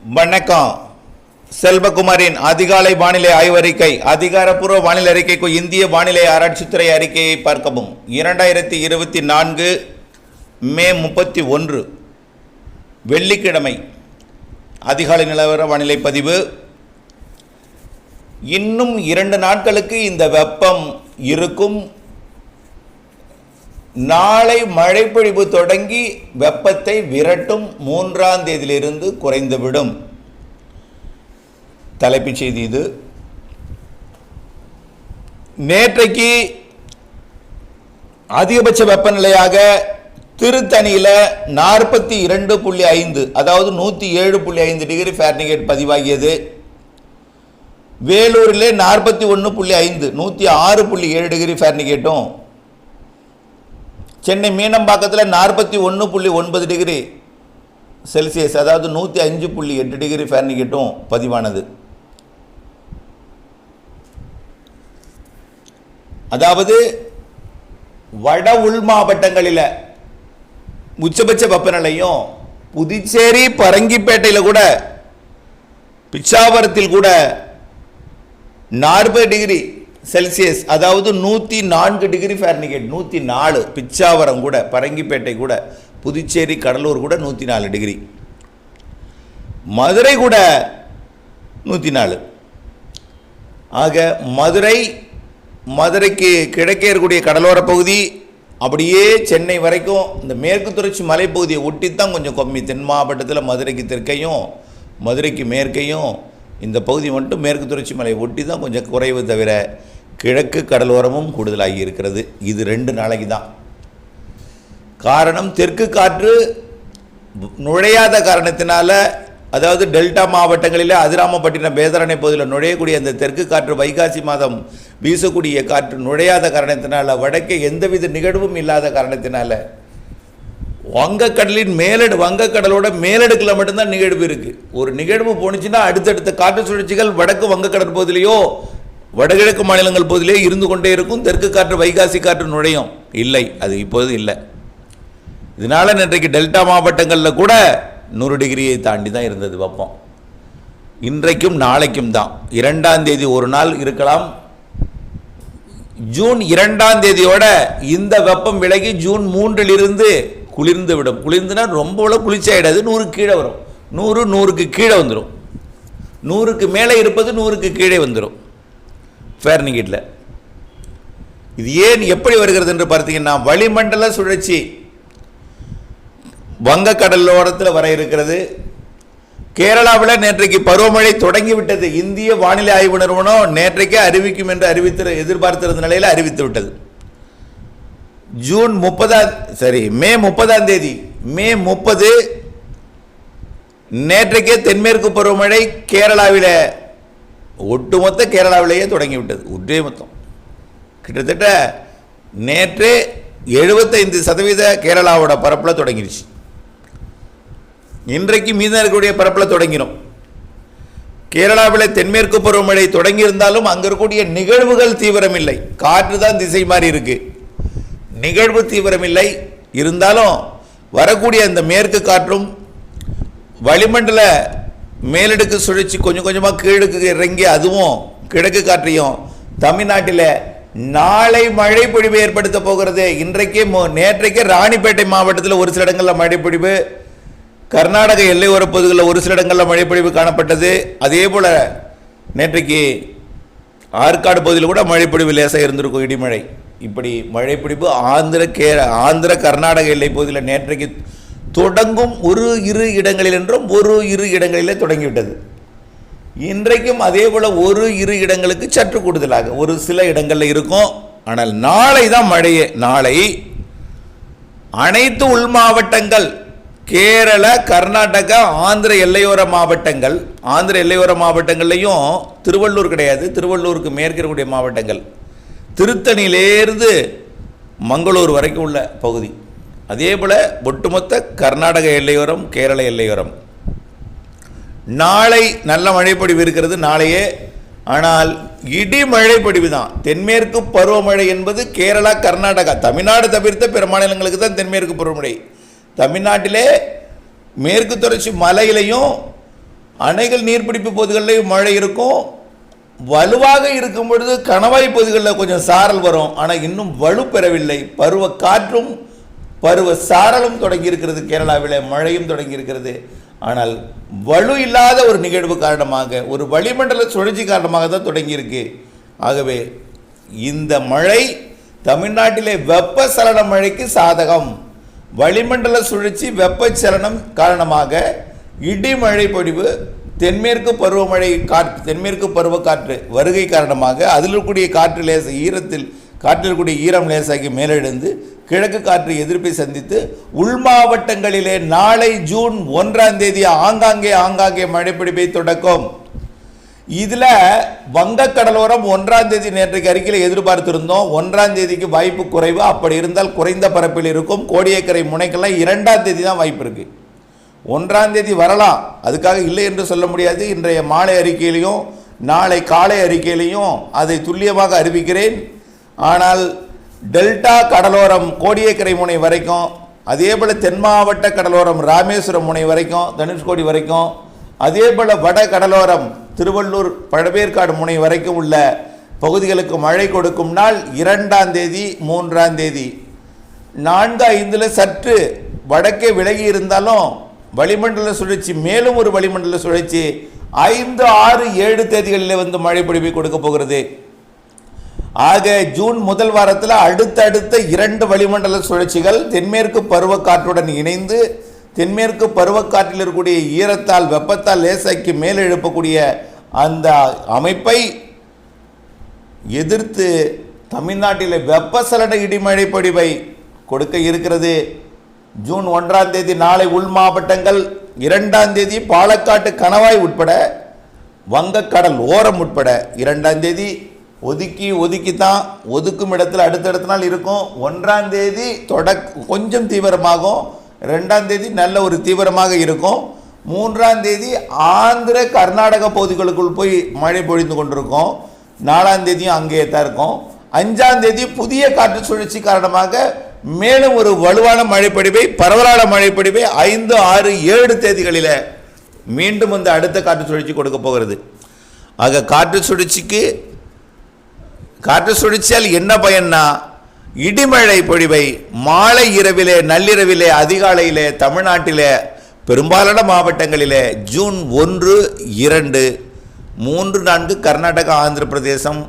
வணக்கம். செல்வகுமாரின் அதிகாலை வானிலை ஆய்வறிக்கை. அதிகாரப்பூர்வ வானிலை அறிக்கைக்கு இந்திய வானிலை ஆராய்ச்சித்துறை அறிக்கையை பார்க்கவும். 2024 மே 31 வெள்ளிக்கிழமை அதிகாலை நிலவர வானிலை பதிவு. இன்னும் 2 நாட்களுக்கு இந்த வெப்பம் இருக்கும். நாளை மழைப்பொழிவு தொடங்கி வெப்பத்தை விரட்டும். 3ஆம் தேதியிலிருந்து குறைந்துவிடும். தலைப்புச் செய்தி இது. நேற்றைக்கு அதிகபட்ச வெப்பநிலையாக திருத்தணியில் 42.5 அதாவது 107.5 டிகிரி ஃபாரன்ஹீட் பதிவாகியது. வேலூரில் 41.5 106.7 டிகிரி ஃபாரன்ஹீட்டும், சென்னை மீனம்பாக்கத்தில் 41.9 டிகிரி செல்சியஸ் அதாவது 105.8 டிகிரி ஃபாரன்ஹீட்டும் பதிவானது. அதாவது வட உள் மாவட்டங்களில் உச்சபட்ச வெப்பநிலையும் புதுச்சேரி பரங்கிப்பேட்டையில் கூட பிச்சாவரத்தில் கூட 40 டிகிரி செல்சியஸ் அதாவது 104 டிகிரி ஃபாரன்ஹீட் 104. பிச்சாவரம் கூட, பரங்கிப்பேட்டை கூட, புதுச்சேரி கடலூர் கூட 104 டிகிரி, மதுரை கூட 104. ஆக மதுரைக்கு கிழக்கே இருக்கக்கூடிய கடலோர பகுதி அப்படியே சென்னை வரைக்கும் இந்த மேற்கு தொடர்ச்சி மலைப்பகுதியை ஒட்டித்தான் கொஞ்சம் கம்மி. தென் மாவட்டத்தில் மதுரைக்கு தெற்கையும் மதுரைக்கு மேற்கையும் இந்த பகுதி மட்டும் மேற்கு தொடர்ச்சி மலை ஒட்டி தான் கொஞ்சம் குறைவு, தவிர கிழக்கு கடலோரமும் கூடுதலாகி இருக்கிறது. இது 2 நாளைக்கு தான். காரணம், தெற்கு காற்று நுழையாத காரணத்தினால, அதாவது டெல்டா மாவட்டங்களில் அதிராமப்பட்டினம் வேதாரண்ய பகுதியில் நுழையக்கூடிய அந்த தெற்கு காற்று வைகாசி மாதம் வீசக்கூடிய காற்று நுழையாத காரணத்தினால, வடக்கே எந்தவித நிகழ்வும் இல்லாத காரணத்தினால வங்கக்கடலின் வங்கக்கடலோட மேலடுக்கில் மட்டும்தான் நிகழ்வு இருக்குது. ஒரு நிகழ்வு போணுச்சுன்னா அடுத்தடுத்த காற்று சுழற்சிகள் வடக்கு வங்கக்கடல் பகுதியிலையோ வடகிழக்கு மாநிலங்கள் பகுதியிலே இருந்து கொண்டே இருக்கும். தெற்கு காற்று வைகாசி காற்று நுழையும் இல்லை, அது இப்போது இல்லை. இதனால் இன்றைக்கு டெல்டா மாவட்டங்களில் கூட 100 டிகிரியை தாண்டி தான் இருந்தது வெப்பம். இன்றைக்கும் நாளைக்கும் தான். 2ஆம் தேதி ஒரு நாள் இருக்கலாம். ஜூன் 2ஆம் தேதியோட இந்த வெப்பம் விலகி ஜூன் 3 குளிர்ந்து விடும். குளிர்ந்துனா ரொம்ப குளிர்ச்சி ஆகிடாது. 100 கீழே வரும். 100க்கு கீழே வந்துடும். 100க்கு மேலே இருப்பது 100க்கு கீழே வந்துடும் ஃபாரன்ஹீட்டில். இது ஏன் எப்படி வருகிறது என்று பார்த்தீங்கன்னா, வளிமண்டல சுழற்சி வங்கக்கடலோரத்தில் வர இருக்கிறது. கேரளாவில் நேற்றைக்கு பருவமழை தொடங்கிவிட்டது. இந்திய வானிலை ஆய்வு நிறுவனம் நேற்றைக்கே அறிவிக்கும் என்று எதிர்பார்த்திருந்த நிலையில் அறிவித்து விட்டது. மே 30ஆம் தேதி மே 30 நேற்றைக்கே தென்மேற்கு பருவமழை கேரளாவில் ஒட்டுமொத்த கேரளாவிலேயே தொடங்கிவிட்டது. ஒரே மொத்தம் கிட்டத்தட்ட நேற்றே 75% கேரளாவோட பரப்பில் தொடங்கிடுச்சு. இன்றைக்கு மீதம் இருக்கக்கூடிய பரப்பில் தொடங்கிடும். கேரளாவில் தென்மேற்கு பருவமழை தொடங்கியிருந்தாலும் அங்கே இருக்கக்கூடிய நிகழ்வுகள் தீவிரமில்லை. காற்று தான் திசை மாறி இருக்கு, நிகழ்வு தீவிரமில்லை. இருந்தாலும் வரக்கூடிய அந்த மேற்கு காற்றும் வளிமண்டல மேலடுக்கு சுழற்சி கொஞ்சம் கொஞ்சமாக கீழுக்கு இறங்கி அதுவும் கிழக்கு காற்றையும் தமிழ்நாட்டில் நாளை மழை பொழிவு ஏற்படுத்த போகிறது. நேற்றைக்கே ராணிப்பேட்டை மாவட்டத்தில் ஒரு சில இடங்களில் மழைப்பொழிவு, கர்நாடக எல்லையோர பகுதிகளில் ஒரு சில இடங்களில் மழைப்பொழிவு காணப்பட்டது. அதே போல் நேற்றைக்கு ஆற்காடு பகுதியில் கூட மழைப்பொழிவு லேசாக இருந்திருக்கும், இடிமழை. இப்படி மழைப்பிடிப்பு ஆந்திர கர்நாடக எல்லை பகுதியில் நேற்றைக்கு தொடங்கும். ஒரு இரு இடங்களில் என்றும் ஒரு இரு இடங்களிலே தொடங்கிவிட்டது. இன்றைக்கும் அதே போல் ஒரு இரு இடங்களுக்கு சற்று கூடுதலாக ஒரு சில இடங்களில் இருக்கும். ஆனால் நாளை தான் மழையே. நாளை அனைத்து உள் மாவட்டங்கள், கேரள, கர்நாடகா, ஆந்திர எல்லையோர மாவட்டங்கள்லையும் திருவள்ளூர் கிடையாது, திருவள்ளூருக்கு மேற்கு இருக்கக்கூடிய மாவட்டங்கள், திருத்தணியிலேருந்து மங்களூர் வரைக்கும் உள்ள பகுதி, அதே போல் ஒட்டுமொத்த கர்நாடக எல்லையோரம், கேரள எல்லையோரம் நாளை நல்ல மழைப்பொழிவு இருக்கிறது நாளையே. ஆனால் இடி மழைப்பொழிவு தான். தென்மேற்கு பருவமழை என்பது கேரளா, கர்நாடகா, தமிழ்நாடு தவிர்த்த பிற மாநிலங்களுக்கு தான் தென்மேற்கு பருவமழை. தமிழ்நாட்டிலே மேற்கு தொடர்ச்சி மலையிலையும் அணைகள் நீர்பிடிப்பு பகுதிகளில் மழை இருக்கும். வலுவாக இருக்கும் பொழுது கணவாய் பகுதிகளில் கொஞ்சம் சாரல் வரும். ஆனால் இன்னும் வலு பெறவில்லை. பருவ காற்றும் பருவ சாரலும் தொடங்கி இருக்கிறது. கேரளாவில் மழையும் தொடங்கி இருக்கிறது. ஆனால் வலு இல்லாத ஒரு நிகழ்வு காரணமாக, ஒரு வளிமண்டல சுழற்சி காரணமாக தான் தொடங்கியிருக்கு. ஆகவே இந்த மழை தமிழ்நாட்டிலே வெப்பசலன மழைக்கு சாதகம். வளிமண்டல சுழற்சி வெப்பச்சலனம் காரணமாக இடிமழை பொழிவு, தென்மேற்கு பருவமழை காற்று, தென்மேற்கு பருவ காற்று வருகை காரணமாக அதில் இருக்கக்கூடிய காற்று லேச ஈரத்தில் காற்றில் இருக்கக்கூடிய ஈரம் லேசாகி மேலெழுந்து கிழக்கு காற்று எதிர்ப்பை சந்தித்து உள் மாவட்டங்களிலே நாளை ஜூன் 1 ஆங்காங்கே மழைப்பிடிப்பை தொடக்கும். இதில் வங்கக்கடலோரம் 1 நேற்றைக்கு அறிக்கையில் எதிர்பார்த்திருந்தோம். 1 வாய்ப்பு குறைவு. அப்படி இருந்தால் குறைந்த பரப்பில் இருக்கும். கோடியக்கரை முனைக்கெல்லாம் 2 தான் வாய்ப்பு இருக்கு. 1 வரலாம், அதுக்காக இல்லை என்று சொல்ல முடியாது. இன்றைய மாலை அறிக்கையிலையும் நாளை காலை அறிக்கையிலையும் அதை துல்லியமாக அறிவிக்கிறேன். ஆனால் டெல்டா கடலோரம் கோடியக்கரை முனை வரைக்கும், அதே போல் தென் மாவட்ட கடலோரம் ராமேஸ்வரம் முனை வரைக்கும், தனுஷ்கோடி வரைக்கும், அதே போல் வட கடலோரம் திருவள்ளூர் பழவேற்காடு முனை வரைக்கும் உள்ள பகுதிகளுக்கு மழை கொடுக்கும் நாள் 2 3 4 5 சற்று வடக்கே விலகி இருந்தாலும் வளிமண்டல சுழற்சி, மேலும் ஒரு வளிமண்டல சுழற்சி 5 6 7 தேதிகளில் வந்து மழை பொழிவை கொடுக்க போகிறது. ஆக ஜூன் முதல் வாரத்தில் அடுத்தடுத்த 2 வளிமண்டல சுழற்சிகள் தென்மேற்கு பருவக்காற்றுடன் இணைந்து தென்மேற்கு பருவக்காற்றில் இருக்கக்கூடிய ஈரத்தால் வெப்பத்தால் லேசாக்கி மேலே எழுப்பக்கூடிய அந்த அமைப்பை எதிர்த்து தமிழ்நாட்டில் வெப்பசலன இடிமழை பொழிவை கொடுக்க இருக்கிறது. ஜூன் 1 நாளை உள் மாவட்டங்கள், 2 பாலக்காட்டு கணவாய் உட்பட வங்கக்கடல் ஓரம் உட்பட 2 ஒதுக்கித்தான் ஒதுக்கும் இடத்துல அடுத்தடுத்த நாள் இருக்கும். 1 கொஞ்சம் தீவிரமாகும். 2 நல்ல ஒரு தீவிரமாக இருக்கும். 3 ஆந்திர கர்நாடக பகுதிகளுக்குள் போய் மழை பொழிந்து கொண்டிருக்கும். 4 அங்கேயே தான் இருக்கும். 5 புதிய காற்று சுழற்சி காரணமாக மேலும் ஒரு வலுவான மழைப்பொழிவை, பரவலான மழைப்பொழிவை 5 6 7 தேதிகளில் மீண்டும் வந்து அடுத்த காற்று சுழற்சி கொடுக்க போகிறது. ஆக காற்று சுழற்சியால் என்ன பயன்னா, இடிமழை பொழிவை மாலை இரவிலே, நள்ளிரவிலே, அதிகாலையிலே தமிழ்நாட்டிலே பெரும்பாலான மாவட்டங்களிலே ஜூன் 1 2 3 4 கர்நாடகா ஆந்திர பிரதேசம்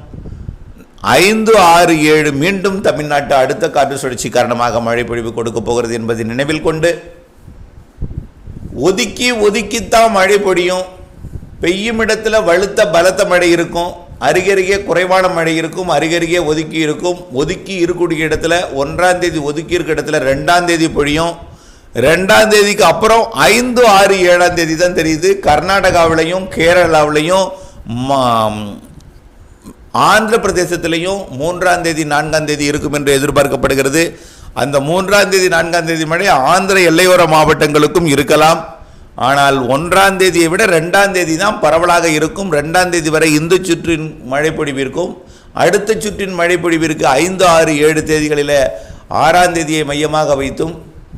5 6 7 மீண்டும் தமிழ்நாட்டு அடுத்த காற்று சுழற்சி காரணமாக மழை பொழிவு கொடுக்க போகிறது என்பதை நினைவில் கொண்டு, ஒதுக்கித்தான் மழை பொழியும். பெய்யும் இடத்துல வலுத்த பலத்த மழை இருக்கும். அருகருகே குறைவான மழை இருக்கும். அருகருகே ஒதுக்கி இருக்கும். ஒதுக்கி இருக்கக்கூடிய இடத்துல 1 ஒதுக்கி இருக்க இடத்துல 2 பொழியும். 2 அப்புறம் 5 6 7 தான் தெரியுது. கர்நாடகாவிலையும் கேரளாவிலையும் ஆந்திர பிரதேசத்திலையும் 3 4 இருக்கும் என்று எதிர்பார்க்கப்படுகிறது. அந்த 3 4 மழை ஆந்திர எல்லையோர மாவட்டங்களுக்கும் இருக்கலாம். ஆனால் 1 விட 2 தான் பரவலாக இருக்கும். 2 வரை இந்த சுற்றின் மழைப்பொழிவிற்கும் அடுத்த சுற்றின் மழைப்பொழிவிற்கு 5 6 7 தேதிகளில் 6 மையமாக வைத்தும்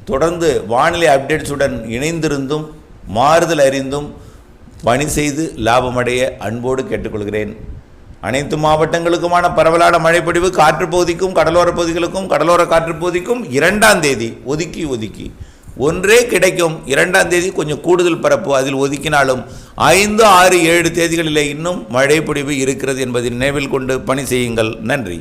தொடர்ந்து வானிலை அப்டேட்ஸுடன் இணைந்திருந்தும் மாறுதல் அறிந்தும் பணி செய்து லாபமடைய அன்போடு கேட்டுக்கொள்கிறேன். அனைத்து மாவட்டங்களுக்குமான பரவலான மழைப்பொழிவு காற்று பகுதிக்கும் கடலோர பகுதிகளுக்கும் கடலோர காற்று பகுதிக்கும் 2 ஒதுக்கி ஒன்றே கிடைக்கும். 2 கொஞ்சம் கூடுதல் பரப்பு, அதில் ஒதுக்கினாலும் 5 6 7 தேதிகளில் இன்னும் மழை பொழிவு இருக்கிறது என்பதை நினைவில் கொண்டு பணி செய்யுங்கள். நன்றி.